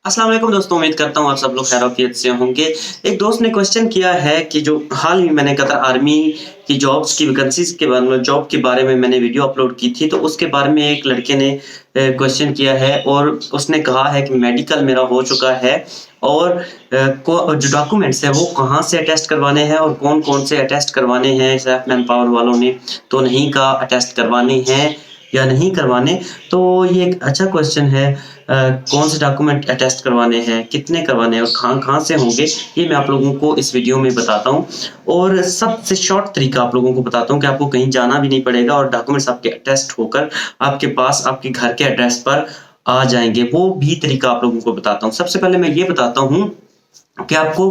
अस्सलाम वालेकुम दोस्तों, उम्मीद करता हूँ आप सब लोग खैर-ओ-आफियत से होंगे। एक दोस्त ने क्वेश्चन किया है कि जो हाल ही मैंने कतर आर्मी की जॉब्स की वैकेंसीज़ के बारे में जॉब के बारे में मैंने वीडियो अपलोड की थी, तो उसके बारे में एक लड़के ने क्वेश्चन किया है और उसने कहा है कि मेडिकल मेरा हो चुका है और को जो डॉक्यूमेंट्स हैं वो कहाँ से अटेस्ट करवाने हैं और कौन-कौन से अटेस्ट करवाने हैं सेल्फ मैन पावर वालों ने तो नहीं कहा अटेस्ट करवाने हैं या नहीं करवाने। तो ये एक अच्छा क्वेश्चन है कौन से डॉक्यूमेंट अटेस्ट करवाने हैं, कितने करवाने हैं और कहाँ-कहाँ से होंगे, ये मैं आप लोगों को इस वीडियो में बताता हूँ। और सबसे शॉर्ट तरीका आप लोगों को बताता हूँ कि आपको कहीं जाना भी नहीं पड़ेगा और डॉक्यूमेंट्स आपके अटेस्ट होकर आपके पास आपके घर के एड्रेस पर आ जाएँगे। वो भी तरीका आप लोगों को बताता हूँ। सबसे पहले मैं ये बताता हूँ कि आपको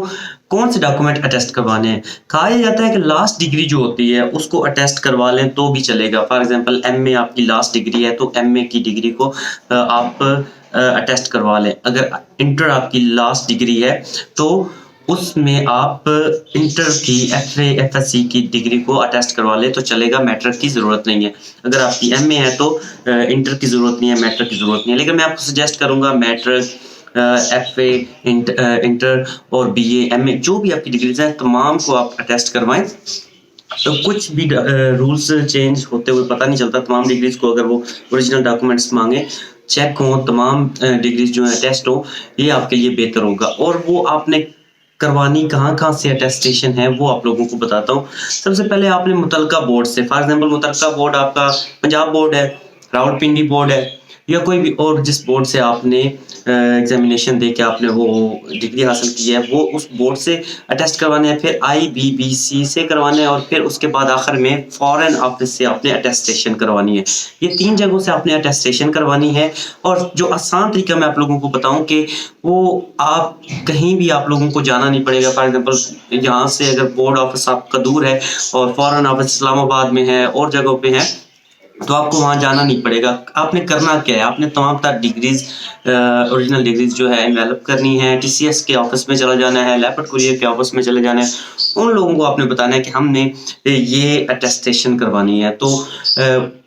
कौन से डॉक्यूमेंट अटेस्ट करवाने हैं। कहा यह जाता है कि लास्ट डिग्री जो होती है उसको अटेस्ट करवा लें तो भी चलेगा। फॉर एग्ज़ाम्पल एमए आपकी लास्ट डिग्री है तो एमए की डिग्री को आप अटेस्ट करवा लें। अगर इंटर आपकी लास्ट डिग्री है तो उसमें आप इंटर की एफए, एफएससी की डिग्री को अटेस्ट करवा लें तो चलेगा, मैट्रिक की ज़रूरत नहीं है। अगर आपकी एमए है तो इंटर की ज़रूरत नहीं है, मैट्रिक की ज़रूरत नहीं है। लेकिन मैं आपको सजेस्ट करूँगा मैट्रिक, एफए, इंटर और बीए, एमए जो भी आपकी डिग्रीज़ हैं तमाम को आप अटेस्ट करवाएँ। तो कुछ भी रूल्स चेंज होते हुए पता नहीं चलता। तमाम डिग्रीज़ को अगर वो ओरिजिनल डॉक्यूमेंट्स माँगे, चेक हों, तमाम डिग्रीज़ जो हैं टेस्ट हो, ये आपके लिए बेहतर होगा। और वो आपने करवानी कहाँ-कहाँ से अटेस्टेशन है वो आप लोगों को बताता हूँ। सबसे पहले आपने मुतलका बोर्ड से फॉर एग्ज़ाम्पल मुतलका बोर्ड आपका पंजाब बोर्ड है, रावलपिंडी बोर्ड है या कोई भी और जिस बोर्ड से आपने एग्ज़ामिनेशन दे के आपने वो डिग्री हासिल की है, वो उस बोर्ड से अटेस्ट करवाने हैं, फिर आईबीबीसी से करवाने हैं और फिर उसके बाद आखिर में फॉरेन ऑफिस से आपने अटेस्टेशन करवानी है। ये 3 जगहों से आपने अटेस्टेशन करवानी है और जो आसान तरीका मैं आप लोगों को बताऊँ कि वो आप कहीं भी आप लोगों को जाना नहीं पड़ेगा। फॉर एग्ज़ाम्पल यहाँ से अगर बोर्ड ऑफिस आपका दूर है और फॉरेन ऑफिस इस्लामाबाद में है और जगहों पे है, तो आपको वहाँ जाना नहीं पड़ेगा। आपने करना क्या है, आपने तमाम तर डिग्रीज़ ओरिजिनल डिग्रीज़ जो है एनवेलप करनी है, टीसीएस के ऑफ़िस में चला जाना है, लेपर्ड कुरियर के ऑफ़िस में चले जाना है। उन लोगों को आपने बताना है कि हमने ये अटेस्टेशन करवानी है। तो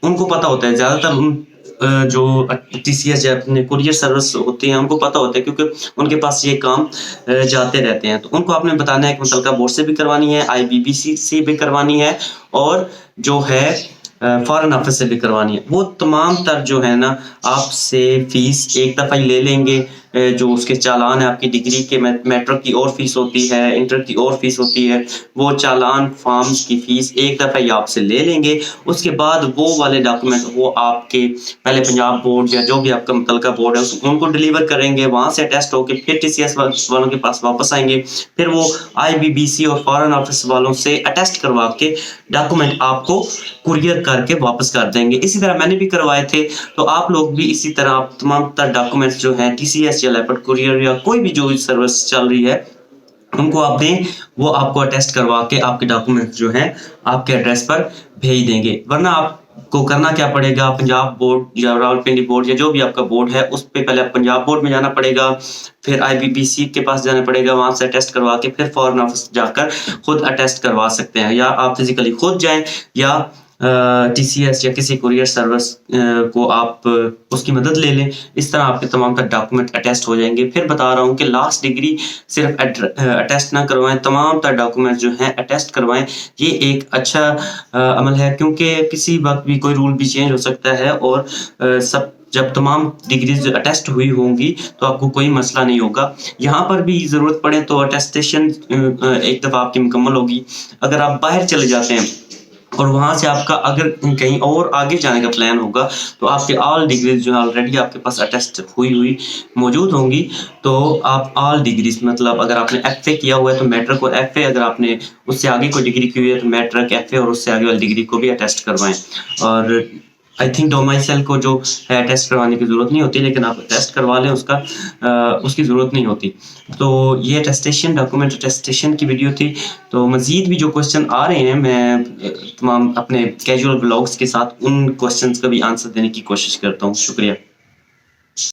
उनको पता होता है ज़्यादातर जो टीसीएस या अपने कुरियर सर्विस होती हैं उनको पता होता है क्योंकि उनके पास ये काम जाते रहते हैं। तो उनको आपने बताना है कि मुतलका बोर्ड से भी करवानी है, आईबीबीसी से भी करवानी है और जो है फॉरेन ऑफिस से भी करवानी है। वो तमाम तर जो है ना आपसे फ़ीस एक दफ़ा ही ले लेंगे। जो उसके चालान है आपकी डिग्री के मैट्रिक की और फ़ीस होती है, इंटर की और फ़ीस होती है। वो चालान फॉर्म्स की फ़ीस एक दफ़ा ही आपसे ले लेंगे। उसके बाद वो वाले डॉक्यूमेंट वो आपके पहले पंजाब बोर्ड या जो भी आपका मुतलका बोर्ड है उनको डिलीवर करेंगे, वहाँ से अटेस्ट होके फिर टीसीएस वालों के पास वापस आएँगे। फिर वो आईबीबीसी और फॉरेन ऑफिस वालों से अटेस्ट करवा के डॉक्यूमेंट आपको कुरियर करके वापस कर देंगे। इसी तरह मैंने भी करवाए थे, तो आप लोग भी इसी तरह आप तमाम तर डॉक्यूमेंट्स जो हैं टीसीएस या लेपर्ड कुरियर या कोई भी जो सर्विस चल रही है उनको आप दें, वो आपको अटेस्ट करवा के आपके डॉक्यूमेंट्स जो हैं आपके एड्रेस पर भेज देंगे। वरना आपको करना क्या पड़ेगा, पंजाब बोर्ड या रावलपिंडी बोर्ड या जो भी आपका बोर्ड है उस पे पहले पंजाब बोर्ड में जाना पड़ेगा, फिर आईबीबीसी के पास जाना पड़ेगा, वहाँ से अटेस्ट करवा के फिर फॉरेन ऑफिस जाकर खुद अटेस्ट करवा सकते हैं। या आप फिजिकली खुद जाएँ या टीसीएस या किसी कुरियर सर्विस को आप उसकी मदद ले लें। इस तरह आपके तमाम तर डॉक्यूमेंट अटेस्ट हो जाएँगे। फिर बता रहा हूँ कि लास्ट डिग्री सिर्फ अटेस्ट ना करवाएँ, तमाम तर डॉक्यूमेंट जो हैं अटेस्ट करवाएँ। ये एक अच्छा अमल है क्योंकि किसी वक़्त भी कोई रूल भी चेंज हो सकता है और सब जब तमाम डिग्रीज़ अटेस्ट हुई होंगी तो आपको कोई मसला नहीं होगा। यहाँ पर भी ज़रूरत पड़े तो अटेस्टेशन एक दफ़ा आपकी मुकम्मल होगी। अगर आप बाहर चले जाते हैं और वहाँ से आपका अगर कहीं और आगे जाने का प्लान होगा तो आपके ऑल डिग्रीज़ जो है ऑलरेडी आपके पास अटेस्ट हुई मौजूद होंगी। तो आप ऑल डिग्रीज़ मतलब अगर आपने एफए किया हुआ है तो मैट्रिक और एफए, अगर आपने उससे आगे कोई डिग्री की हुई है तो मैट्रिक, एफए और उससे आगे वाली डिग्री को भी अटेस्ट करवाएँ। और आई थिंक डोमाइसिल को जो है टेस्ट करवाने की ज़रूरत नहीं होती, लेकिन आप टेस्ट करवा लें उसका उसकी ज़रूरत नहीं होती। तो ये अटेस्टेशन डॉक्यूमेंट अटेस्टेशन की वीडियो थी। तो मज़ीद भी जो क्वेश्चन आ रहे हैं मैं तमाम अपने कैजुअल ब्लॉग्स के साथ उन क्वेश्चंस का भी आंसर देने की कोशिश करता हूँ। शुक्रिया।